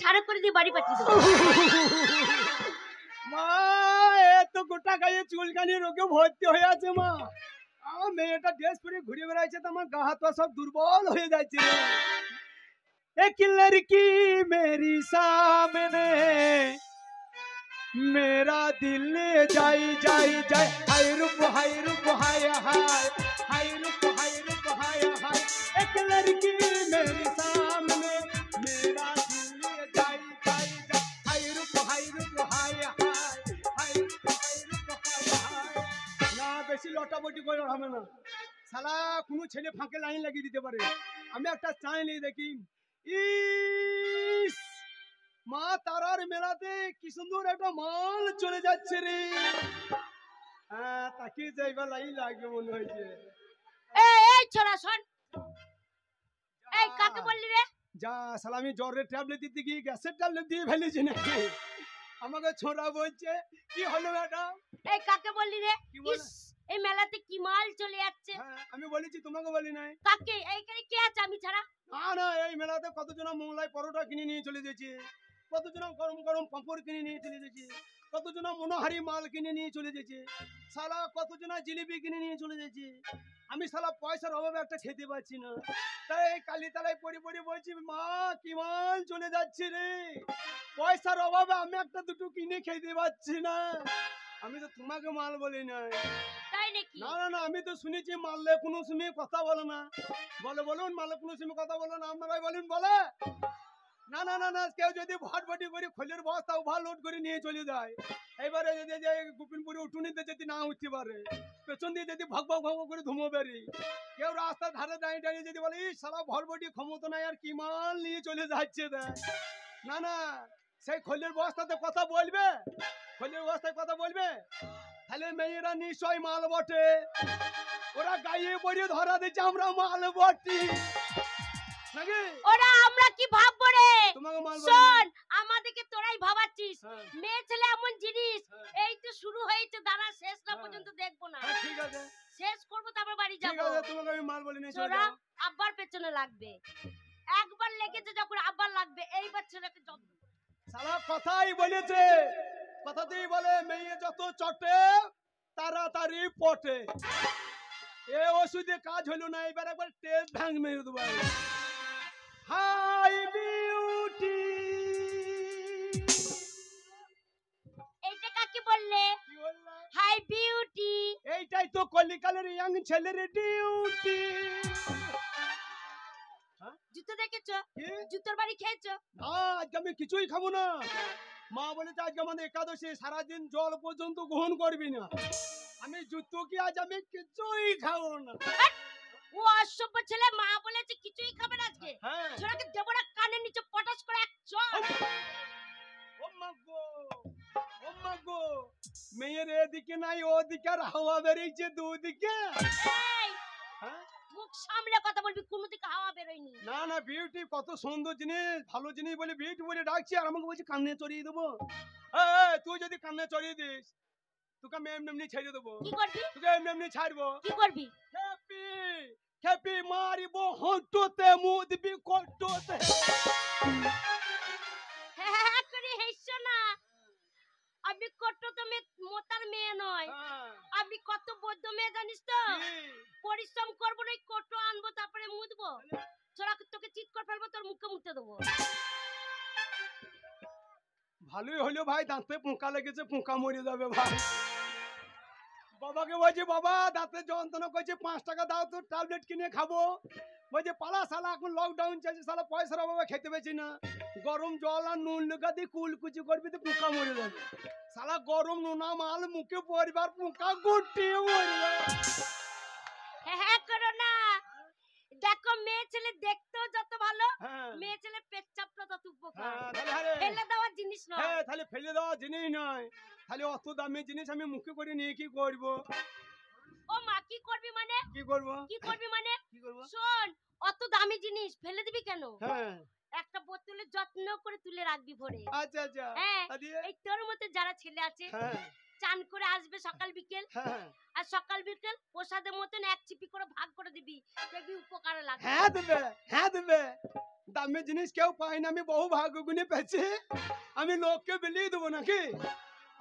ছাড়া করে দিয়ে বাড়ি পাঠিয়ে দেবো। মা এত গোটা গায়ে চুলকানি রোগে ভর্তি হয়ে আছে মা। আমার মেয়েটা ড্রেস পরে ঘুরে বেড়াচ্ছে তো আমার গা হাত পা সব দুর্বল হয়ে যাচ্ছে রে। एक लड़की मेरी सामने मेरा दिल जाई जाई जाए हाय रूप हाय रूप हाय हाय हाय रूप हाय रूप हाय हाय एक लड़की मेरी सामने मेरा दिल जाई जाई जाए हाय रूप हाय हाय हाय रूप हाय हाय ना বেশি লটাপটি করে হবে না শালা কোনো ছেলে ফাঁকে লাইন লাগিয়ে দিতে পারে আমি একটা চাইনি দেখি ইস মা তারার মেলাতে কি সুন্দর একটা মাল চলে যাচ্ছে রে হ্যাঁ তাকে যাইবা লাই লাগে মনে হয়েছে এই ছোড়া শোন এই কাকে বললি রে যা শালা আমি জ্বরের ট্যাবলেট দিতে গিয়ে গ্যাসের ট্যাবলেট দিয়ে ফেলেছি নাকি আমাকে ছোড়া বলছে কি হলো ম্যাডাম এই কাকে বললি রে এই মেলাতে কি মাল চলে যাচ্ছে আমি বলেছি তোমাকে বলি নাই কাকে এইখানে কে আছে আমি ছাড়া না না এই মেলাতে কতজন মোংলাই পরোটা কিনে নিয়ে চলে যাচ্ছে কতজন গরম গরম পাঁপড় কিনে নিয়ে চলে যাচ্ছে কতজন মনোহারি মাল কিনে নিয়ে চলে যাচ্ছে শালা কতজন জিলিপি কিনে নিয়ে চলে যাচ্ছে আমি শালা পয়সার অভাবে একটা খেতে পাচ্ছি না তাই কালি তালাই পড়ে পড়ে বলছি মা কি মাল চলে যাচ্ছে রে পয়সার অভাবে আমি একটা দুটো কিনে খেতে পাচ্ছি না আমি তো তোমাকে মাল বলি না তাই নাকি না না না আমি তো শুনেছি মারলে কোনো সময় কথা বলো না বলে বলুন মারলে কোনো সময় কথা বলো না আপনারাই বলুন বলে না না না না কেউ যদি ভটভটি করে খোলের বস্তা ওভারলোড করে নিয়ে চলে যায় এবারে যদি যে গোপিনপুরে উঠুনিতে যদি না উঠতে পারে পেছন দিয়ে যদি ভগ ভগ ভগ করে ধুমো বেরি কেউ রাস্তার ধারে দাঁড়িয়ে দাঁড়িয়ে যদি বলে সারা ভটভটি ক্ষমতা নাই আর কি মাল নিয়ে চলে যাচ্ছে না না সেই খোলের বস্তাতে কথা বলবে খোলের বস্তায় কথা বলবে তাহলে মেয়েরা নিশ্চয় মাল বটে ওরা গায়ে পড়ে ধরা দিচ্ছে আমরা মাল বটি নাকি ওরা আমরা কি ভাববো রে তোমাকে মাল বলি শোন আমাদেরকে তোরাই ভাবাচ্ছিস মেয়ে ছেলে এমন জিনিস এই তো শুরু হয়েছে দাঁড়া শেষ না পর্যন্ত দেখবো না ঠিক আছে শেষ করবো তারপর বাড়ি ঠিক যাবো আছে তোমাকে আমি মাল বলি না তোরা আব্বার পেছনে লাগবে একবার লেগেছে যখন আব্বার লাগবে এইবার ছেলেকে যত্ন শালা কথাই বলেছে কথাতেই বলে মেয়ে যত চটে তাড়াতাড়ি পটে এ ওষুধে কাজ হলো না এবার একবার টেস্ট ভাঙ মেরে দেবো হাই বিউটি এইটা কাকে বললে হাই বিউটি এইটাই তো কলিকালের ইয়াং ছেলের ডিউটি জুতো দেখেছো জুতোর বাড়ি খেয়েছো না আজকে আমি কিছুই খাবো না মা বলেছে আজকে আমাদের একাদশী সারাদিন জল পর্যন্ত গ্রহণ করবি না আমি জুতো কি আজ আমি কিছুই খাবো না ও অসভ্য ছেলে মা বলেছে কিছুই খাবে না আজকে ছোড়াকে দেবো না কানের নিচে পটাশ করে এক চড় ও মা গো মেয়ের এদিকে নাই ওদিকে আর হাওয়া বেরিয়েছে দুদিকে মুখ সামলে কথা বলবি কোনো দিকে হাওয়া বেরোয়নি না না বিউটি কত সুন্দর জিনিস ভালো জিনিস বলে বিউটি বলে ডাকছি আর আমাকে বলছি কানে চড়িয়ে দেবো তুই যদি কানে চড়িয়ে দিস তোকে আমি এমনি ছেড়ে দেবো কি করবি তোকে এমনি ছাড়বো কি করবি খেপি খেপি মারিব হটতে মুখ দিবি কটতে হ্যাঁ করে হেসছো না আমি কত তো মোতার মেয়ে নয় আমি কত বদ্ধ মেয়ে জানিস তো পরিশ্রম করবো না কত আনবো তারপরে মুদবো ছোড়া তোকে চিৎ করে ফেলবো তোর মুখে মুতে দেবো ভালোই হলো ভাই দাঁতে পোকা লেগেছে পোকা মরে যাবে ভাই বাবাকে বলছি বাবা দাঁতে যন্ত্রণা করছে 5 টাকা দাও তো ট্যাবলেট কিনে খাবো বলছে পালা শালা এখন লকডাউন চলছে শালা পয়সার অভাবে খেতে পেয়েছি না গরম জল আর নুন লুকা দিয়ে কুলকুচি করবি তো পোকা মরে যাবে শালা গরম নুনা মাল মুখে পরিবার পোকা গুটিয়ে মরে যাবে হ্যাঁ করো না দেখো মেয়ে ছেলে দেখতেও যত ভালো মেয়ে ছেলে পেচ্ছাপটা তত উপকার ফেলে দেওয়ার জিনিস নয় হ্যাঁ তাহলে ফেলে দেওয়ার জিনিস নয় তাহলে অত দামি জিনিস আমি মুখে করে নিয়ে কি করব ও মা কি করবি মানে কি করব শোন অত দামি জিনিস ফেলে দিবি কেন একটা বোতলে যত্ন করে তুলে রাখবি ভরে আচ্ছা আচ্ছা হ্যাঁ এই তোর মতো যারা ছেলে আছে চান করে আসবে সকাল বিকেল, হ্যাঁ আর সকাল বিকেল প্রসাদের মতন এক চিপি করে ভাগ করে দিবি, দেখবি উপকারে লাগবে। হ্যাঁ দেবে, হ্যাঁ দেবে। দামি জিনিস কেউ পায় না, আমি বহু ভাগ্য গুনে পেয়েছি। আমি লোককে বিলিয়ে দেবো নাকি?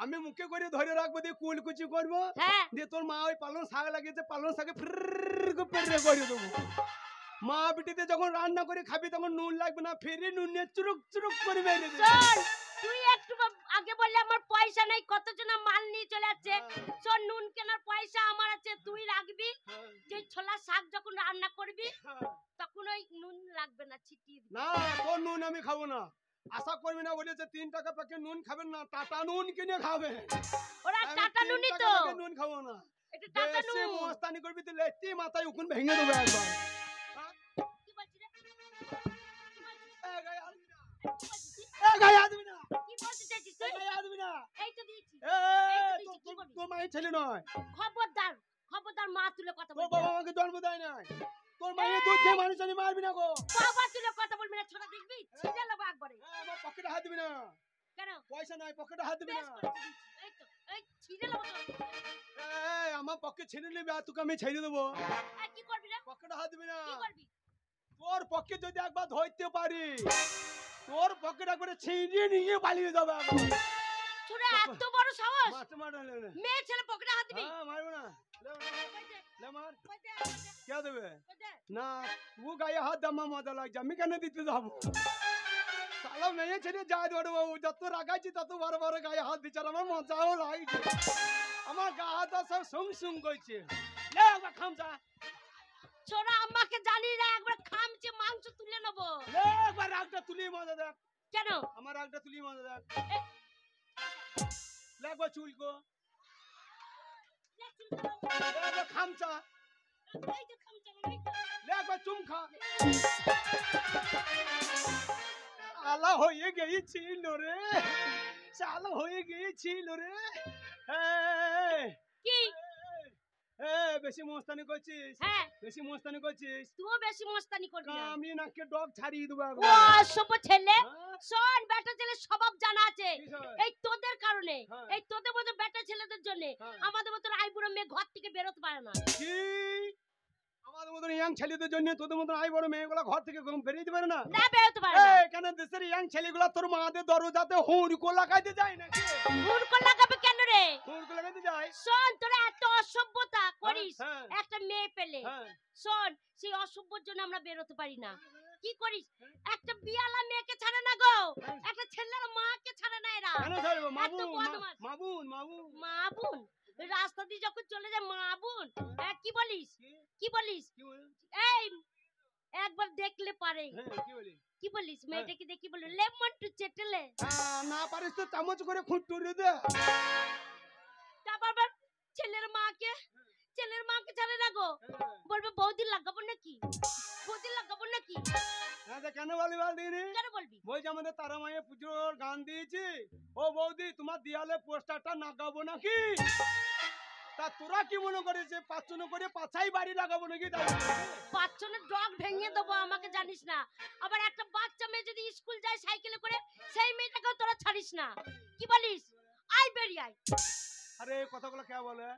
আমি মুখে করে ধরে রাখবো, দিয়ে কুলকুচি করবো, হ্যাঁ দিয়ে তোর মা ওই পালং শাক লাগিয়েছে, পালং শাকে ফিরে করে দেবো। মা বিটিতে যখন রান্না করে খাবি তখন নুন লাগবে না, ফিরে নুন নিয়ে চুরুক চুরুক করে মেরে দেবে। শোন, তুই একটু আগে বললে আমার পয়সা নেই, কতজন মাল নিয়ে চলে যাচ্ছে। শোন, নুন কেনার পয়সা আমার আছে, তুই রাখবি। যে ছোলা শাক যখন রান্না করবি তখন ওই নুন লাগবে না, ছিটিয়ে দিবি। না, তোর নুন আমি খাবো না। আশা করবি না, বলেছে 3 টাকা প্যাকেট নুন খাবেন না, টাটা নুন কিনে খাবে। ওরা আমি টাটা 3 নুনই টাকা তো, প্যাকেট নুন খাবো না। এটা টাটা বেশি নুন। মস্তানি করবি তো লেত্তি মাথায় উকুন ভেঙে দেবো একবার। কি বলছিস রে? এ গায়ে হাত দিবি না। কি বলছিস? এ গায়ে হাত দিবি না। কি বলতে চাইছিস এ তুই? গায়ে হাত দিবি না। এই তো দিয়েছি। এ, এই তো দিয়েছি, কি করবি? তোর মায়ের ছেলে নয়, খবরদার, খবরদার, মা তুলে কথা তোর বলবি বাবা না। আমাকে জন্ম দেয় নাই। তোর মায়ের দুধ খেয়ে মানুষ জানি মারবি না গো। বাবা তুলে কথা বলবি না, ছোটা দেখবি ছিঁড়ে নেবো একবারে। আমার পকেটে হাত দিবি না। কেন? পয়সা নাই, পকেটে হাত দিবি বেশ না। করে দিয়েছি। এই তো, এই ছিঁড়ে নেবো তো। এই, আমার পকেট ছেড়ে নিবি আর তোকে আমি ছেড়ে দেবো। এই কি করবি রে? পকেটে হাত দিবি না। কি করবি? তোর পকেট যদি একবার ধরতে পারি, তোর পকেট একবারে ছিঁড়িয়ে নিয়ে পালিয়ে যাবে একবার। ছোড়া এত বড় সাহস, মারতে মারতে লে। মেয়ে ছেলে পকেটে হাত দিবি? হ্যাঁ, মারবো না। লে, কই দে, লে মার। কই দে, কে দেবে? কই দে। না, ও গায়ে হাত দাম মজা লাগছে, আমি কেন দিতে যাবো? শালা মেয়ে ছেলে যায় ধরে বাবু, যত রাগাইছি তত বড় বড় গায়ে হাত দিচ্ছে, আর আমার মজাও লাগছে। আমার গা হাত সব সুং সুং করছে। লে একবার খামচা, ছোড়া আমাকে জানি না, একবার খামচে মাংস তুলে নেবো। লে একবার রাগটা তুলি মজা দেখ। কেন? আমার রাগটা তুলি মজা দেখ। এ, লে একবার চুলকো, লে চুল করো। লে একবার খামচা, এই যে খামচে আমার, এই তো। লে একবার চুম খা। শালা হয়ে গিয়েছিল রে, শালা হয়ে গিয়েছিল রে। এই, কি? বেশি মস্তানি করছিস, হ্যাঁ, বেশি মস্তানি করছিস। তুইও বেশি মস্তানি করবি না। আমি নাকে ডগ ছাড়িয়ে দেবো ও একবার। সব ছেলে, হ্যাঁ? শোন, বেটা ছেলে স্বভাব জানা আছে। কি সব? এই তোদের কারণে, হ্যাঁ। এই তোদের মতো বেটা ছেলেদের জন্য হ্যাঁ। আমাদের মতো আইবুড়ো মেয়ে ঘর থেকে বেরোতে পারে না। কি? আমাদের মতন ইয়াং ছেলেদের জন্য তোদের মতন আই বড় মেয়েগুলা ঘর থেকে বেরিয়ে পারে না? না বেরোতে পারে না। এই, কেন দেশের ইয়াং ছেলেগুলা তোর মাদের দরজাতে হুড়কো লাগাইতে যায় নাকি? হুড়কো লাগাবে কেন রে? হুড়কো লাগাইতে যায়? শোন, তোরা এত অসভ্যতা করিস হ্যাঁ, একটা মেয়ে পেলে। হ্যাঁ। শোন, সেই অসভ্যর জন্য আমরা বেরোতে পারি না। কি করিস? একটা বিয়ালা মেয়েকে ছাড়ে না গো, একটা ছেলের মাকে ছাড়ে না এরা। কেন ছাড়বো? এত মামুন, বদমাশ। মামুন, মামুন। মা বোন রাস্তা দিয়ে যখন চলে যায়, মা বোন, কি বলিস? কি? কি বলিস? কি বলিস? এই একবার দেখলে পারে। হ্যাঁ, কি বলিস? কি বলিস? মেয়েটাকে দেখি বলি লেমন টু চেটেলে। না পারিস তো চামচ করে খুঁট তুলে দে। তারপর আবার ছেলের মাকে ছাড়ে না গো, বলবে বৌদি লাগাবো নাকি, বৌদি লাগাবো নাকি। হ্যাঁ, তা কেন বলি বল দিনি? কেন বলবি? বলছি আমাদের তারা মায়ের পুজোর গান দিয়েছি, ও বৌদি তোমার দিয়ালে পোস্টারটা লাগাবো নাকি? তা তোরা কি মনে করিস যে পাঁচজন করে পাছাই বাড়ি লাগাবো নাকি? তাই পাঁচজনের ডগ ভেঙে দেবো, আমাকে জানিস না। আবার একটা বাচ্চা মেয়ে যদি স্কুল যায় সাইকেলে করে, সেই মেয়েটাকেও তোরা ছাড়িস না। কি বলিস? আই বেরিয়ে আয়। আরে এই কথাগুলো কে বলে?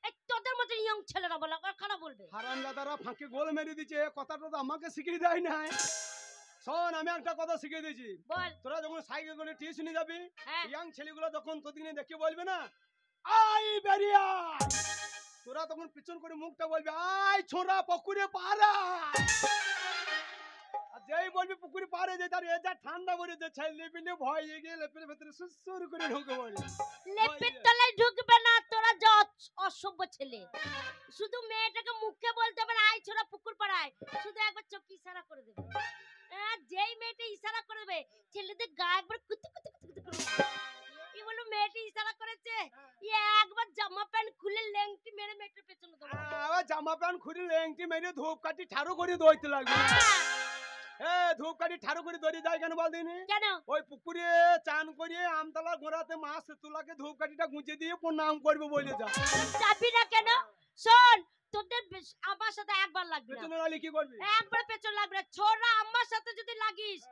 এই তোদের মতো ইয়ং ছেলেরা বলে, আর খারাপ বলবে। হারাম দাদারা ফাঁকে গোল মেরে দিচ্ছে, কথাটা তো আমাকে শিখিয়ে দেয় নাই। শোন, আমি একটা কথা শিখিয়ে দিয়েছি, বল। তোরা যখন সাইকেল করে টিউশনি যাবি, হ্যাঁ, ইয়াং ছেলেগুলো যখন তোদিনে দেখে বলবে না আই বেরিয়া, তোরা তখন পিছন করে মুখটা বলবে আই ছোড়া পুকুরে পারা। আর যেই বলবি পুকুরে পারে যে তার এ যা ঠান্ডা পড়ে যে ছেলে পিলে ভয় গিয়ে লেপের ভেতরে সুসুর করে ঢুকে পড়ে। লেপের তলায় ঢুকবে না, তোরা যা অসভ্য ছেলে। শুধু মেয়েটাকে মুখে বলতে পারে আই ছোড়া পুকুর পাড়ায়, শুধু একবার চোখ ইশারা করে দেবে। যেই মেয়েটা ইশারা করে দেবে, ছেলেদের গা একবার কুতু কুতু কুতু কুতু করে উঠবে। কি বলবো, মেয়েটা ইশারা করেছে, একবার জামা প্যান্ট খুলে লেংটি মেরে মেয়েটার পেছনে দেবো। আবার জামা প্যান্ট খুলে লেংটি মেরে ধূপ কাটি ঠাড়ো করে দৌড়তে লাগবে। ধূপ কাটি ঠাড়ো করে দৌড়ে যায় কেন বল দিনি? কেন? ওই পুকুরে চান করে আমতলা গোড়াতে মাছ তোলাকে ধূপ কাঠিটা গুঁজে দিয়ে প্রণাম করবে বলে যা। যাবি না কেন? শোন, তোদের আমার সাথে একবার লাগবে না। পেছনে লাগলে কি করবি? একবার পেছন লাগবে না। ছোড়া আমার সাথে যদি লাগিস,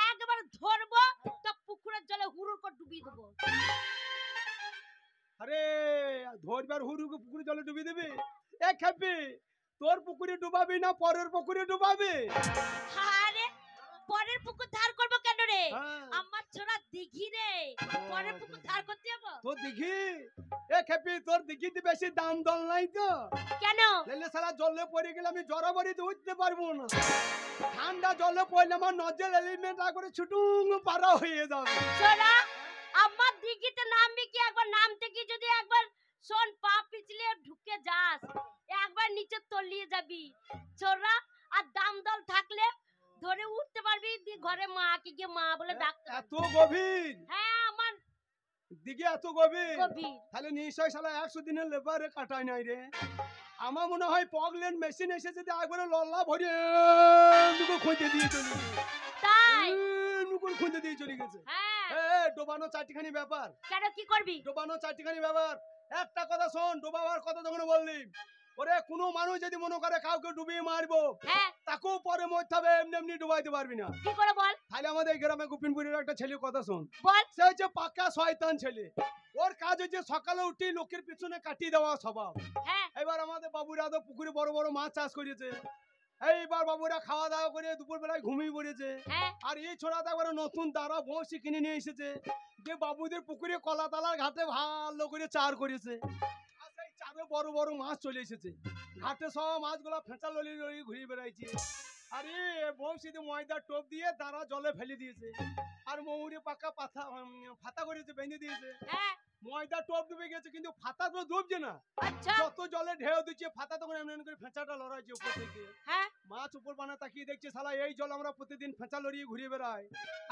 একবার ধরবো তো পুকুরের জলে হুড়ুর করে ডুবিয়ে দেবো। আরে ধরবার হুড়ুকে পুকুরে জলে ডুবি দিবি? এ খেপি, তোর পুকুরে ডুবাবি না পরের পুকুরে ডুবাবি? আরে পরের পুকুর ধার করব কেন রে? হ্যাঁ। আমার ছোড়া দিঘি রে, পরের পুকুর ধার করতে যাবো? তোর দিঘি? এ খেপি, তোর দিঘিতে বেশি দাম দল নাই তো? কেন? লেলে সারা জলে পড়ে গেলে আমি জড়াবাড়িতে উঠতে পারবো না। ঠান্ডা জলে পড়লে আমার নজল এলিমেন্ট করে ছুটুং পারা হয়ে যাবে। ছোড়া আমার দিঘিতে নামবি কি? একবার নামতে কি যদি একবার শোন পা পিছলে ঢুকে যাস, একবার নিচে তলিয়ে যাবি ছোড়া। আর দাম দল থাকলে ধরে উঠতে পারবি, ঘরে মাকে গিয়ে মা বলে ডাকতে পারবি। এত গভীর হ্যাঁ আমার দিঘি, এত গভীর? গভীর। তাহলে নিশ্চয় শালা 100 দিনের লেবারে কাটায় নাই রে। আমার মনে হয় পগলেন মেশিন এসে যদি একবারে লল্লা ভরে নুকু খুঁজে দিয়ে চলে গেছে। তাই? নুকু খুঁজে দিয়ে চলে গেছে। হ্যাঁ। ডোবানো চারটিখানি ব্যাপার। কেন কি করবি? ডোবানো চারটিখানি ব্যাপার। একটা কথা শোন, ডোবাবার কথা যখন বললি, ওরে কোনো মানুষ যদি মনে করে কাউকে ডুবিয়ে মারবো, হ্যাঁ। তাকেও পরে মরতে হবে, এমনি এমনি ডুবাইতে পারবি না। কি করে বল? তাহলে আমাদের এই গ্রামে গোপিনপুরের একটা ছেলের কথা শোন। বল। সে হচ্ছে পাক্কা শয়তান ছেলে। ওর কাজ হচ্ছে সকালে উঠে লোকের পিছনে কাটিয়ে দেওয়া স্বভাব। হ্যাঁ। এবার আমাদের বাবুরা তো পুকুরে বড় বড় মাছ চাষ করেছে। এইবার বাবুরা খাওয়া দাওয়া করে দুপুর বেলায় ঘুমিয়ে পড়েছে। হ্যাঁ। আর এই ছোড়াটা একবার নতুন দাঁড়া বসি কিনে নিয়ে এসেছে, যে বাবুদের পুকুরে কলাতলার ঘাটে ভালো করে চার করেছে। আর সেই চারে বড় বড় মাছ চলে এসেছে। ঘাটে সব মাছগুলা ফেঁচা ললি ললি ঘুরে বেড়াইছে। আরে বংশীতে ময়দার টোপ দিয়ে দাঁড়া জলে ফেলে দিয়েছে। আর মৌরি পাকা ফাতা করেছে, বেঁধে দিয়েছে। হ্যাঁ। ময়দা টোপ ডুবে গেছে, কিন্তু ফাতা তো ডুবছে না। আচ্ছা। যত জলে ঢেউ দিচ্ছে ফাতা তখন এমন এমন করে ফেঁচাটা লড়াইছে উপর থেকে। হ্যাঁ। মাছ উপর বানা তাকিয়ে দেখছে, শালা এই জল আমরা প্রতিদিন ফেঁচা লড়িয়ে ঘুরে বেড়াই,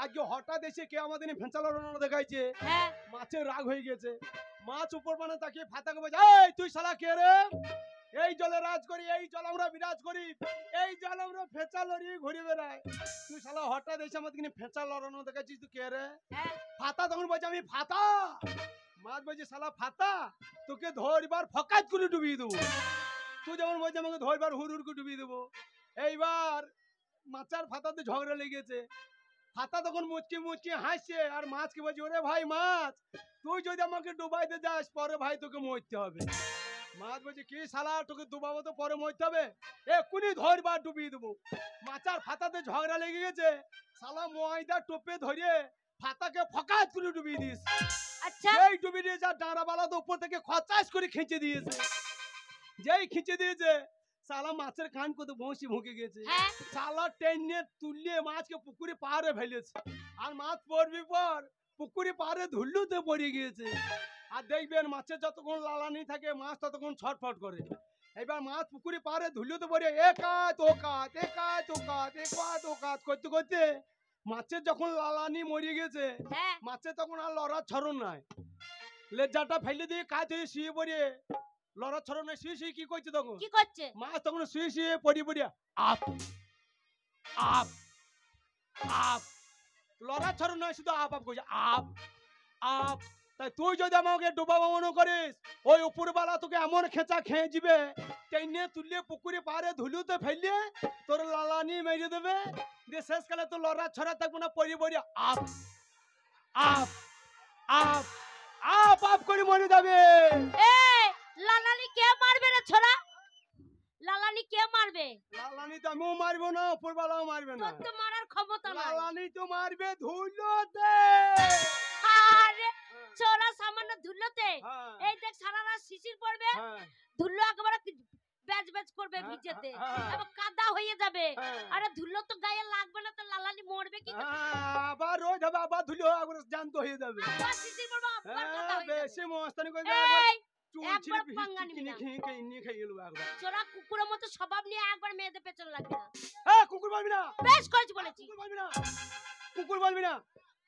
আজকে হঠাৎ এসে কে আমাদের ফেঁচা লড়ানো দেখাইছে। হ্যাঁ। মাছের রাগ হয়ে গেছে। মাছ উপর বানা তাকিয়ে ফাতাকে বলছে, এই তুই শালা কে রে? এই জলে রাজ করি, এই জল আমরা বিরাজ করি, এই জল আমরা ফেঁচা লড়িয়ে ঘুরে বেড়াই, তুই শালা হঠাৎ এসে আমাদের ফেঁচা লড়ানো দেখাচ্ছিস, তুই কে রে? হ্যাঁ। ফাতা তখন বলছে, আমি ফাতা। মাছ বলছে, শালা ফাতা, তোকে ধরবার ফকাত করে ডুবিয়ে দেবো। তুই যেমন বলছে আমাকে ধরবার হুড় করে ডুবিয়ে দেবো। এইবার মাচার ফাতাতে ঝগড়া লেগেছে। ফাতা তখন মুচকি মুচকি হাসছে, আর মাছকে বলছে, ওরে ভাই মাছ, তুই যদি আমাকে ডুবাইতে যাস পরে ভাই তোকে মরতে হবে। মাছ বলছে, কি শালা, তোকে ডুবাবো তো পরে মরতে হবে, এক্ষুনি ধরবার ডুবিয়ে দেবো। মাচার ফাতাতে ঝগড়া লেগে গেছে, শালা ময়দা টোপে ধরে ফাতাকে ফকাত করে ডুবিয়ে দিস। আচ্ছা। এই ডুবিয়ে দিয়েছে, আর ডাঁড়াবালা তো উপর থেকে খচাস করে খিঁচে দিয়েছে। যেই খিঁচে দিয়েছে, শালা মাছের কান কত বংশী ভুঁকে গেছে। হ্যাঁ। শালা টেনে তুললে মাছকে পুকুরে পাড়ে ফেলেছে। আর মাছ পড়বি পর পুকুরে পাড়ে ধুল্লুতে পড়ে গিয়েছে। আর দেখবেন মাছের যতক্ষণ লালানি থাকে মাছ ততক্ষণ ছটফট করে। এবার মাছ পুকুরে পাড়ে ধুল্লুতে পড়ে একাত ওকাত একাত ওকাত একাত ওকাত করতে করতে মাছের যখন লালানি মরে গেছে, হ্যাঁ। মাছের তখন আর লড়ার ছড়ন নাই। লেজাটা ফেলে দিয়ে কাজ হয়ে শুয়ে পড়ে লড়ার ছড়ন নাই, শুয়ে শুয়ে কি করছে তখন? কি করছে? মাছ তখন শুয়ে শুয়ে পড়ি পড়ি আপ আপ আপ, লড়ার ছড়ন নয়, শুধু আপ আপ করছে, আপ আপ। তাই তুই যদি আমাকে ডোবাবো মনে করিস, ওই উপরবেলা তোকে এমন খেঁচা খেয়ে যাবে, টেনে তুললে পুকুরে পাড়ে ধুলুতে ফেললে তোর লালানি মেরে দেবে, দিয়ে শেষকালে তো লড়ার ছড়া থাকবো না, পড়ি পড়ি up up up up up করে মরে যাবে। এই লালানি কে মারবে রে ছোড়া? লালানি কে মারবে? লালানি তো আমিও মারবো না, উপরবেলাও মারবে না, তোর তো মারার ক্ষমতা নাই। লালানি তো মারবে ধুলোতে। আরে ছোড়া সামান্য ধুলোতে, হ্যাঁ, এই দেখ সারা রাত শিশির পড়বে, হ্যাঁ, ধুলো একেবারে ব্যাজ ব্যাজ করবে ভিজেতে, হ্যাঁ, এবার কাদা হয়ে যাবে। হ্যাঁ। আরে ধুলো তো গায়ে লাগবে না, তো লালানি মরবে কি করে? আবার রোজ হবে, আবার ধুলো আবার জ্যান্ত হয়ে যাবে। আবার শিশির পড়বে, আবার কাদা হয়ে বেশি যাবে। মস্তানি করে এই চুল একবার ছিঁড়ে পাঙ্গা নিবি না। নিয়ে খেয়ে গেল একবার। ছোড়া কুকুরের মতো স্বভাব নিয়ে একবার মেয়েদের পেছনে লাগবে না। হ্যাঁ, কুকুর বলবি না, বেশ করেছি বলেছি। কুকুর বলবি না, কুকুর বলবি না।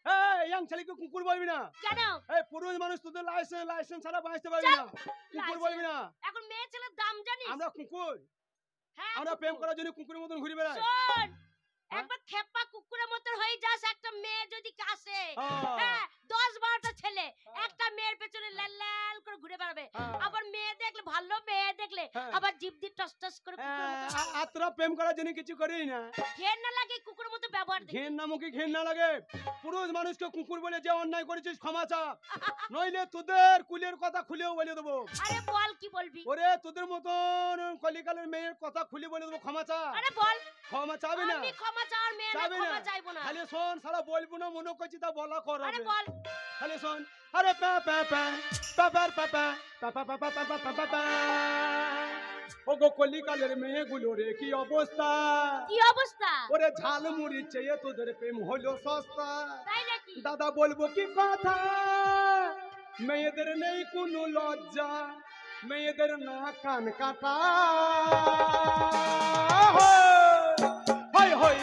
এই ইয়াং ছেলেকে কুকুর বলবি না। কেন? এই পুরুষ মানুষ, তোদের লাইসেন্স ছাড়া বাঁচতে পারবি না, কুকুর বলবি না। এখন মেয়ে ছেলের দাম জানিস? আমরা কুকুর, হ্যাঁ, আমরা কুকুর। প্রেম করার জন্য কুকুরের মতন ঘুরে বেড়াই। শোন, একবার খেপা কুকুরের মতো হয়ে যাস, একটা মেয়ে যদি আসে, হ্যাঁ 10-12টা ছেলে একটা মেয়ের পেছনে লাল লাল করে ঘুরে বেড়াবে, আবার মেয়ে দেখলে, ভালো মেয়ে দেখলে আবার জিভ দিয়ে টস টস করে কুকুরের মতো। আর তোরা প্রেম করার জন্য কিছু করিস না। ঘের না লাগে কুকুরের মতো ব্যবহার দেখি। ঘেন নামকে ঘেন না লাগে, পুরুষ মানুষকে কুকুর বলে যে অন্যায় করেছিস ক্ষমা চা, নইলে তোদের কুলের কথা খুলেও বলে দেবো। আরে বল কি বলবি? ওরে তোদের মতন কলিকালের মেয়ের কথা খুলে বলে দেবো, ক্ষমা চা। আরে বল। ক্ষমা চাবি না? আমি ক্ষমা চাওয়ার মেয়ে না, চাবি না? ক্ষমা চাইবো না। খালি শোন, সারা বলবো না মনে করছি তা বলা আরে করাবে। বল। খালি শোন, আরে পা পা পা পা পা পা পা পা পা পা পা পা পা পা পা। ওগো কলিকালের মেয়েগুলো রে কি অবস্থা, কি অবস্থা? ওরে ঝালমুড়ি চেয়ে তোদের প্রেম হলো সস্তা। তাই নাকি? দাদা বলবো কি কথা, মেয়েদের নেই কোনো লজ্জা, মেয়েদের না কান কাটা। হয় হয়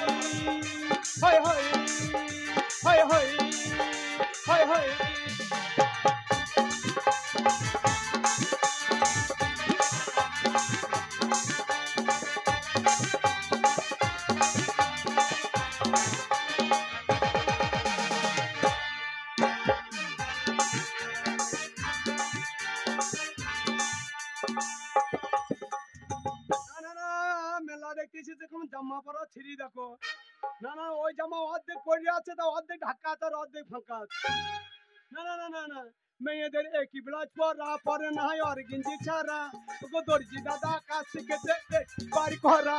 হয় হয় হয় হয় হয় হয়। না না না, মেলা দেখতেছি দেখুন জামা পরা ছিঁড়ি দেখো। না না, ওই জামা অর্ধেক পরে আছে, তা অর্ধেক ঢাকা আছে আর অর্ধেক ফাঁকা আছে। না না না না না, মেয়েদের একই ব্লাউজ পরা পরে না হয় আর গেঞ্জি ছাড়া। ওগো দর্জি দাদা কাজ শিখেছে বাড়ি করা।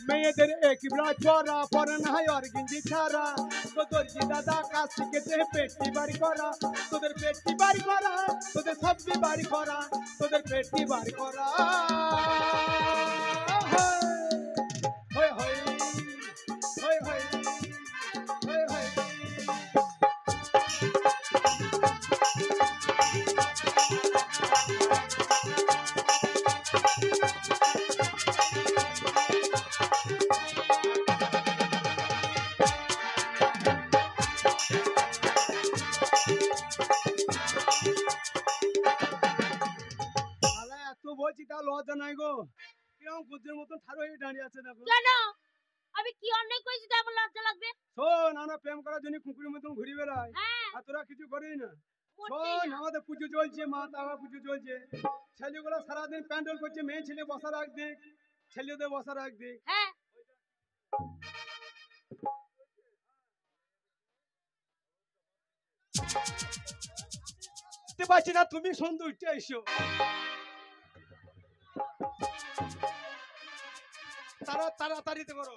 মেয়েদের একই ব্লাউজ পরা পরে না হয় আর গেঞ্জি ছাড়া। ওগো দর্জি দাদা কাজ শিখেছে পেটি বাড়ি করা। তোদের পেটি বাড়ি করা, তোদের সবজি বাড়ি করা, তোদের পেটি বাড়ি করা। হয় হয় হয় হয় হয় হয়। শালা এত বলছি তা লজ্জা নাই গো, কিরকম বুদ্ধের মতন ঠাড়ো হয়ে দাঁড়িয়ে আছে দেখো। কেন? আমি কি অন্যায় করেছি তাই আমার লজ্জা লাগবে? শোন, আমরা প্রেম করার জন্য কুকুরের মতন ঘুরি বেড়াই, হ্যাঁ, আর তোরা কিছু করিস না। মোটেই শোন, না। আমাদের পুজো চলছে, মা তারা পুজো চলছে, ছেলেগুলো সারাদিন প্যান্ডেল করছে, মেয়ে ছেলে বসা রাখ দিক, ছেলেদের বসা রাখ দিক। হ্যাঁ, বুঝতে পারছি না, তুমি সুন্দর উঠে এসো। তাড়াতাড়িতে করো।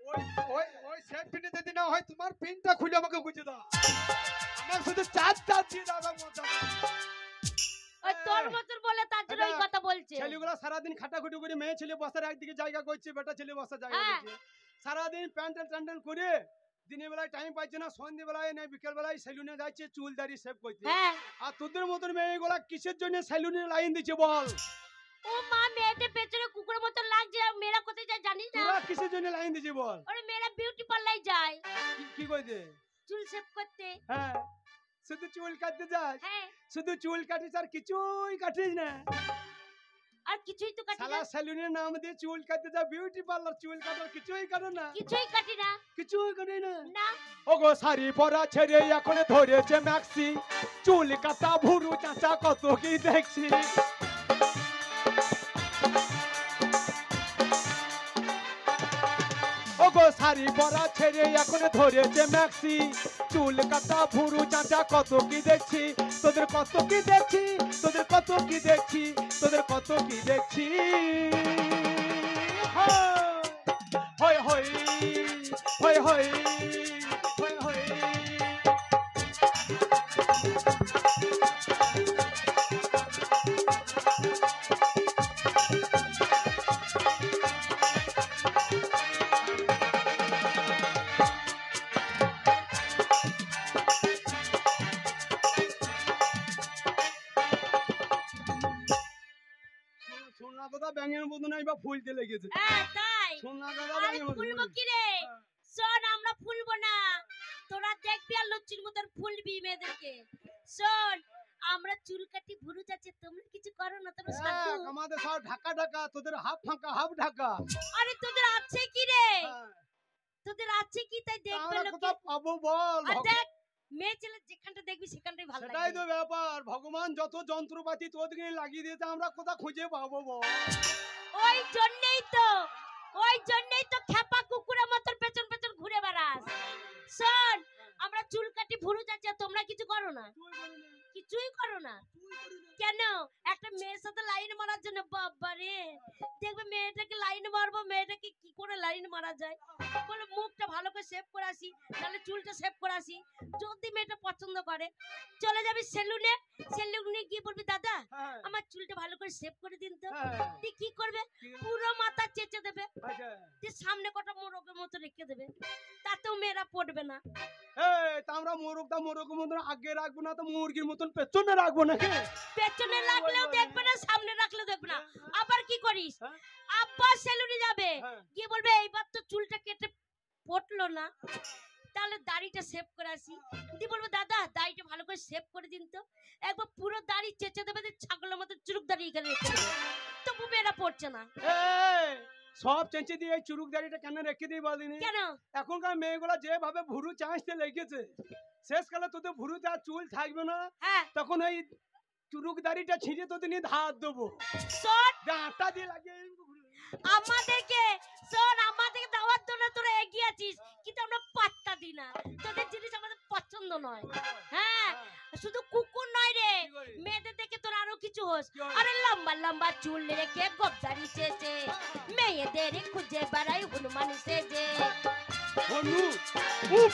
ওই ওই ওই সেট পিনে যদি না হয় তোমার পিনটা খুলে আমাকে গুঁজে দাও। আমার শুধু চার দিয়ে দাও আমার মজা। ওই তোর মতন বলে তার জন্য ওই কথা বলছে। ছেলেগুলো সারাদিন খাটাখুটি করে, মেয়ে ছেলে বসার একদিকে জায়গা করছে, বেটা ছেলে বসার জায়গা হ্যাঁ। করছে। সারাদিন প্যান্ডেল ট্যান্ডেল করে দিনের বেলায় টাইম পাচ্ছে না, সন্ধ্যে বেলায় না বিকেল বেলায় সেলুনে যাচ্ছে চুল দাড়ি সেভ করতে। হ্যাঁ। আর তোদের মতন মেয়েগুলা কিসের জন্য সেলুনে লাইন দিচ্ছে বল? ও মা, মেয়েদের পেছনে কুকুরের মতন লাগছে, আর মেয়েরা কোথায় যায় জানিস না? তোরা কিসের জন্য লাইন দিচ্ছে বল? ওরে মেয়েরা বিউটি পার্লারে যায় কি কইছে? চুল সেভ করতে। হ্যাঁ, শুধু চুল কাটতে যাস? হ্যাঁ, শুধু চুল কাটিস আর কিছুই কাটিস না? আর কিছুই তো কাটি শালা না। সেলুনের নাম দিয়ে চুল কাটতে যা, বিউটি পার্লার চুল কাটার কিছুই কাটে না, কিছুই কাটি না। কিছুই কাটে না। না, ওগো শাড়ি পরা ছেড়ে এখন ধরেছে ম্যাক্সি, চুল কাটা ভুরু চাচা কত কি দেখছি। ওগো শাড়ি পরা ছেড়ে এখন ধরেছে ম্যাক্সি, চুল কাটা ভুরু চাচা কত কি দেখছি। তোদের কত কি দেখছি, তোদের কত কি দেখছি, তোদের কত কি দেখছি। হয় হয় হয় হয় হয় হয়। সোনা দাদা ব্যাঙের মতো নাই বা ফুলতে লেগেছে। হ্যাঁ তাই। সোনা দাদা আরে ব্যাঙের মতো। ফুলবো কি রে? শোন, আমরা ফুলবো না, তোরা দেখবি আর লুচির মতন ফুলবি মেয়েদেরকে। শোন, আমরা চুল কাটি ভুরু যাচ্ছে, তোমরা কিছু করো না, তোমরা সাধু। আমাদের সব ঢাকা ঢাকা, তোদের হাফ ফাঁকা হাফ ঢাকা। আরে তোদের আছে কি রে? হ্যাঁ। তোদের আছে কি তাই দেখবে আমরা লোকে। কোথাও পাবো বল? আর দেখ, মেয়ে ছেলে যেখানটা দেখবি সেখানটাই ভালো সেটাই তো লাগবে। ব্যাপার, ভগবান যত যন্ত্রপাতি তোদেরকে লাগিয়ে দিয়েছে আমরা কোথা খুঁজে পাবো বল? ওই জন্যই তো খেপা কুকুরের মতন পেছন পেছন ঘুরে বেড়াস। শোন, আমরা চুল কাটি ভুরু যাচ্ছে, তোমরা কিছু করো না, কিছুই করো না কেন? একটা মেয়ের সাথে লাইন মারার জন্য, বাবা রে, দেখবে মেয়েটাকে লাইন মারবো, মেয়েটাকে কি করে লাইন মারা যায়, বলে মুখটা ভালো করে শেভ করে আসি, তাহলে চুলটা শেভ করে আসি। যদি মেয়েটা পছন্দ করে চলে যাবি সেলুনে, সেলুনে গিয়ে বলবি দাদা হ্যাঁ, আমার চুলটা ভালো করে শেভ করে দিন তো। হ্যাঁ, তুই কি করবে? কি? পুরো মাথা চেঁচে দেবে, আচ্ছা। দিয়ে সামনে কটা মোরগের মতো রেখে দেবে, তাতেও মেয়েরা পড়বে না। এই, তা আমরা মোরগের মতন আগে রাখবো না তো মুরগির মতন পেছনে রাখবো নাকি? পেছনে রাখলেও দেখবে না, সামনে রাখলেও দেখবে না। আবার কি করিস? হ্যাঁ? আব্বা সেলুনে যাবে, হ্যাঁ। গিয়ে বলবে এইবার তো চুলটা কেটে পটলো না, তাহলে দাড়িটা সেভ করে আসি। দি বলবো দাদা দাড়িটা ভালো করে সেভ করে দিন তো, একবার পুরো দাড়ি চেঁচে দেবে, দিয়ে ছাগলের মতো চুরুক দাড়ি এখানে রেখে দেবে, তবু মেয়েরা পড়ছে না। এই, সব চেঁচে দিয়ে এই চুরুক দাড়িটা কেন রেখে দিই বলিনি? কেন? এখনকার মেয়েগুলো যেভাবে ভুরু চাঁচতে লেগেছে, শেষকালে তোদের ভুরুতে আর চুল থাকবে না, হ্যাঁ, তখন ওই চুরুক দাড়িটা ছিঁড়ে তোদের নিয়ে ধার দেবো, শোন আটা দিয়ে লাগিয়ে আমাদেরকে, শোন আমাদেরকে দেওয়ার জন্য তোরা এগিয়ে আছিস, কিন্তু আমরা পাত্তা দিই না, তোদের জিনিস আমাদের পছন্দ নয়। হ্যাঁ, শুধু কুকুর নয় রে, কি করে? মেয়েদের দেখে তোর আরো কিছু হোস। কি হয়? আরে লম্বা লম্বা চুল রেখে গবদারি চেয়েছে, মেয়েদের খুঁজে বেড়াই হনুমান সেজে। হনু, উপ,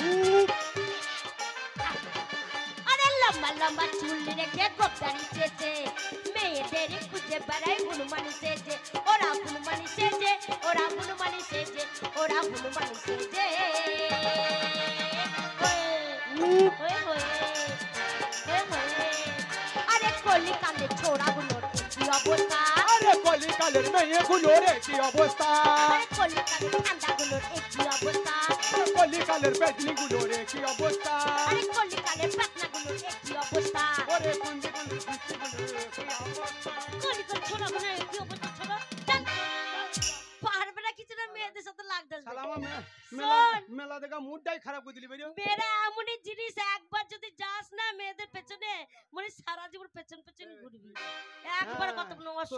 উপ। আরে লম্বা লম্বা চুল রেখে গবদারি চেয়েছে, মেয়েদের খুঁজে বেড়াই হনুমান সেজে। ওরা হনুমান সেজে, ওরা হনুমান সেজে, ওরা হনুমান সেজে। হয়ে হয়ে হয়ে হয়ে আরে কলিকালে ছোড়াগুলোর কি অবস্থা, আরে কলিকালের মেয়েগুলো রে কি অবস্থা, আরে কলিকালে ঠান্ডাগুলোর কি অবস্থা, কলিকালের পেটনিগুলো রে কি অবস্থা, আরে কলিকালে পাতনাগুলোর কি অবস্থা, ওরে কুঞ্জিগুলো কি অবস্থা। কলিকাল ছোড়াগুলোর কি অবস্থা। ছোড়া চান পারবে না কিছু না, মেয়েদের সাথে লাগতে আসবে। সালামা শোন। মেলা দেখা মুডটাই খারাপ করে দিলি বেরিয়ে। মেয়েরা এমনই জিনিস, একবার যদি যাস না মেয়েদের পেছনে, মানে সারা জীবন পেছন পেছন ঘুরবি। একবার কত নষ্ট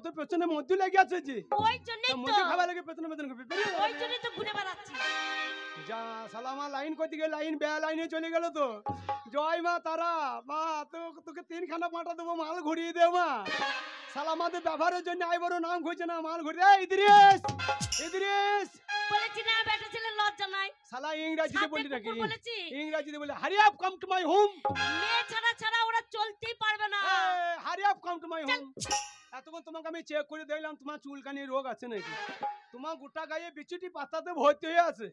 তোর পেছনে মধ্যে লেগে আছে যে, ওই জন্যই তো, মধ্যে খাবার লেগে পেছনে পেছনে ঘুরবি বেরিয়ে। ওই জন্যই তো ঘুরে বেড়াচ্ছি। যা সালামা লাইন করতে গিয়ে লাইন বেয়া লাইনে চলে গেল তো। জয় মা তারা, মা তোকে 3খানা পাঠা দেবো, মাল ঘুরিয়ে দে মা। সালামাদের ব্যবহারের জন্য আই বড় নাম খুঁজছে না, মাল ঘুরিয়ে ইদ্রিস ইদ্রিস। বলেছি না বেটা ছেলে লজ্জা নাই, শালা ইংরেজিতে সাথে বলি নাকি? কুকুর বলেছি। ইংরেজিতে বলি hurry up come to my home. মেয়ে ছাড়া ছাড়া ওরা চলতেই পারবে না। Hurry up come to my home. এতক্ষণ তোমাকে আমি চেক করে দেখলাম তোমার চুলকানি রোগ আছে নাকি। তোমার গোটা গায়ে বিচুটি পাতাতে ভর্তি হয়ে আছে।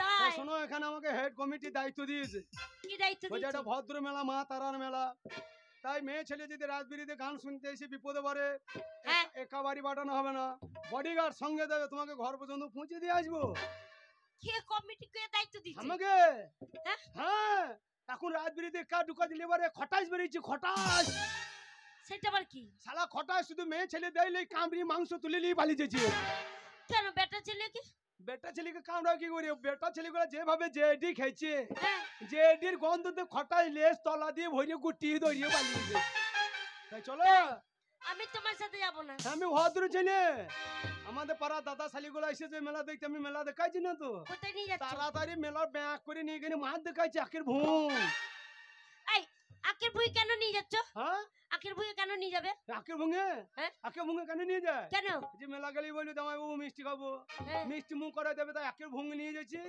তাই শোনো, এখানে আমাকে হেড কমিটি দায়িত্ব দিয়েছে, কি দায়িত্ব ওই যে দিচ্ছ? একটা ভদ্র মেলা, মা তারার মেলা। তাই মেয়ে ছেলে যদি রাজবিরিতে গান শুনতে এসে বিপদে পড়ে, হ্যাঁ। একা বাড়ি পাঠানো হবে না, বডিগার্ড সঙ্গে দেবে, তোমাকে ঘর পর্যন্ত পৌঁছে দিয়ে আসবো। কে কমিটি কে দায়িত্ব দিচ্ছে? আমাকে হ্যাঁ? হ্যাঁ, এখন রাজবিরিতে একা ঢুকা দিলে এবারে খটাস বেরিয়েছে, খটাস। সেটা আবার কি? শালা খটাস শুধু মেয়ে ছেলে দেয়লে কামড়ি মাংস তুলে নিয়ে পালিয়েছে। কেন বেটা ছেলে কি? বেটা ছেলেকে কামড়া কি করি? বেটা ছেলেগুলো যেভাবে জেডি খেয়েছে, হ্যাঁ, জেডির গন্ধতে খটাস লেস তলা দিয়ে ভরিয়ে গুটিয়ে দড়িয়ে পালিয়েছে। তাই চলো, আমি তোমার সাথে যাব না। আমি ভদ্র ছেলে, আমাদের পাড়া দাদা শালিগুলো এসেছে মেলা দেখতে, আমি মেলা দেখাইছি না তো। কোথায় নিয়ে যাচ্ছ? তাড়াতাড়ি মেলার ব্যাগ করে নিয়ে গেলে মাছ দেখাইছি আখের ভুঁ। এই আখের ভুঁই কেন নিয়ে যাচ্ছ? হ্যাঁ, আখের ভুঁই কেন নিয়ে যাবে? আখের ভুঙে, হ্যাঁ? আখের ভুঙে কেন নিয়ে যায়? কেন? যে মেলা গেলেই বলি জামাই বাবু মিষ্টি খাবো, হ্যাঁ। মিষ্টি মুখ করাই দেবে, তাই আখের ভুঙে নিয়ে যাচ্ছি।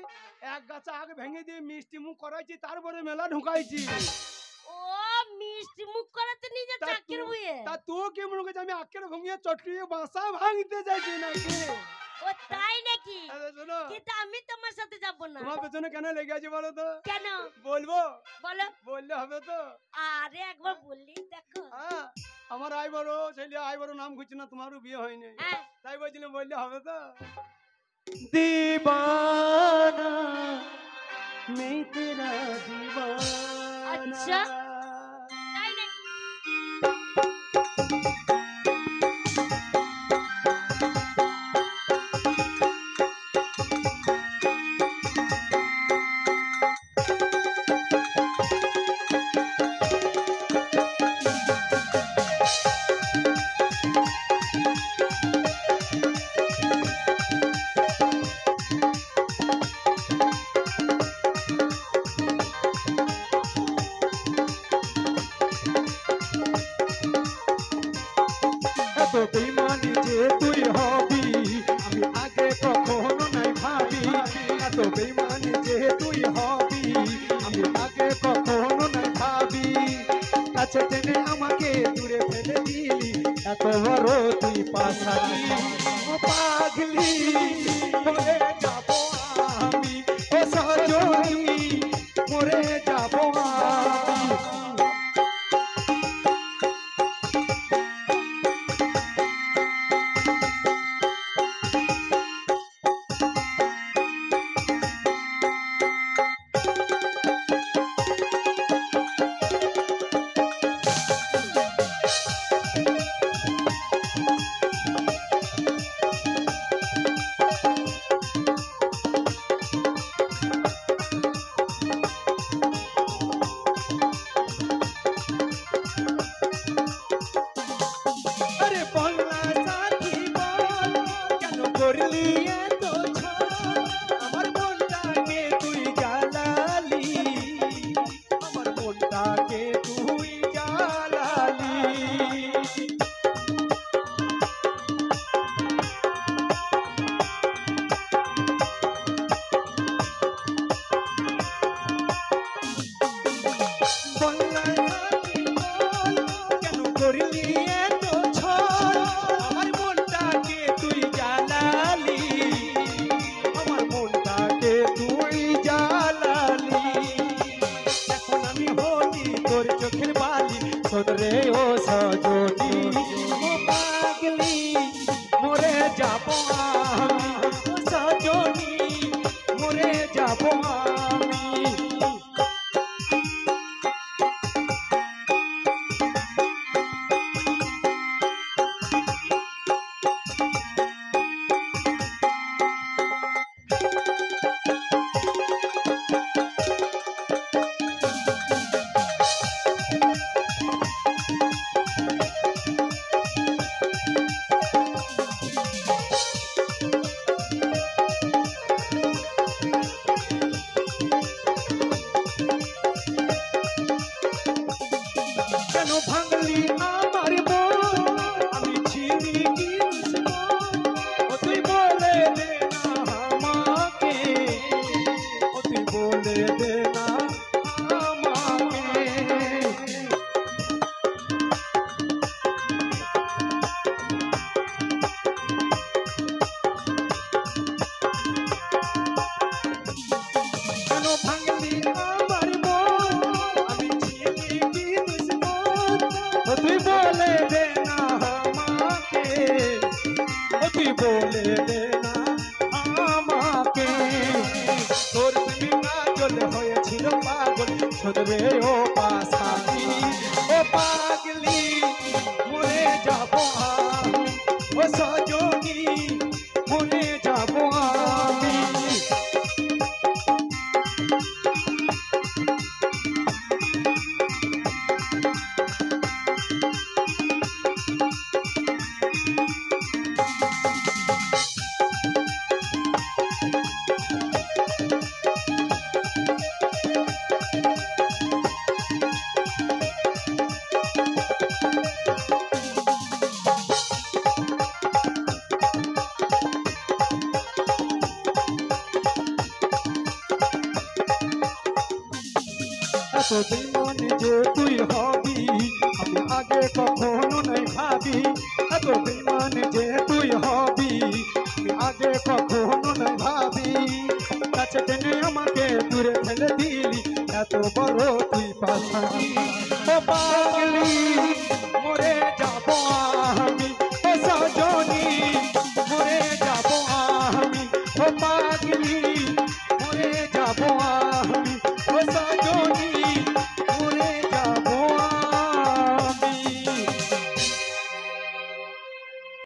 এক গাছা আখ ভেঙে দিয়ে মিষ্টি মুখ করাইছি, তারপরে মেলা ঢুকাইছি। ও মিষ্টি মুখ করাতে নিয়ে যাচ্ছ তা আখের তু- ভুঁইয়ে? তা তুই কি মনে করছিস আমি আখের ভুঙিয়ে চটকিয়ে বাসা ভাঙতে যাচ্ছি নাকি? ও তাই নাকি? আরে শোনো, কিন্তু আমি তোমার সাথে যাব না। তোমার পেছনে কেন লেগে আছি বলো তো? কেন? বলবো? বলো। বললে হবে তো? আরে একবার বললি দেখো। হ্যাঁ, আমার আই বড় ছেলে, আই বড় নাম খুঁজছে না, তোমারও বিয়ে হয়নি, হ্যাঁ, তাই বলছিলাম বললে হবে তো? दीवाना मैं तेरा दीवाना। अच्छा? তাই নাকি? যে তুই হবি আমি আগে কখনো নাই ভাবি এত বেঈমান যে তুই হবি আমি আগে কখনো নাই ভাবি কাছে টেনে আমাকে দূরে ফেলে দিলি এত বড় তুই পাশালি ও পাগলি মরে যাব আমি ও সজনী মরে যাব আমি अरे बोलना साथी बोल কেন করলি এত ছাড় আমার মনটাকে তুই জ্বালালি আমার মনটাকে তুই জ্বালালি बोलना साथी बोल কেন করলি এত ছাড় আমার মনটাকে তুই জ্বালালি আমার মনটাকে তুই জ্বালালি এখন আমি হলি তোর চোখের বালি শোন রে ও সজনী ও পাগলি মরে যাব আমি ও সজনী মরে যাব আমি কেন ভাঙলি আমার মন আমি ছিলি কি দুশ্মন ও তুই বলে দে না আমাকে ও তুই বলে দে না আমাকে কেন ভাঙলি আমার মন আমি ছিলি কি দুশ্মন ও তুই বলে দে না আমাকে ও তুই বলে দে না আমাকে তোর তুমি কাজল হয়েছিল পাগল শোনবে ও পাশালি ও পাগলি মরে যাব আমি ও সজনী মরে যাব আমি এত বেঈমান যে তুই হবি আমি আগে কখনো নাই ভাবি এত বেঈমান যে তুই হবি আমি আগে কখনো নাই ভাবি কাছে টেনে আমাকে দূরে ফেলে দিলি এত বড় তুই পাশালি ও পাগলি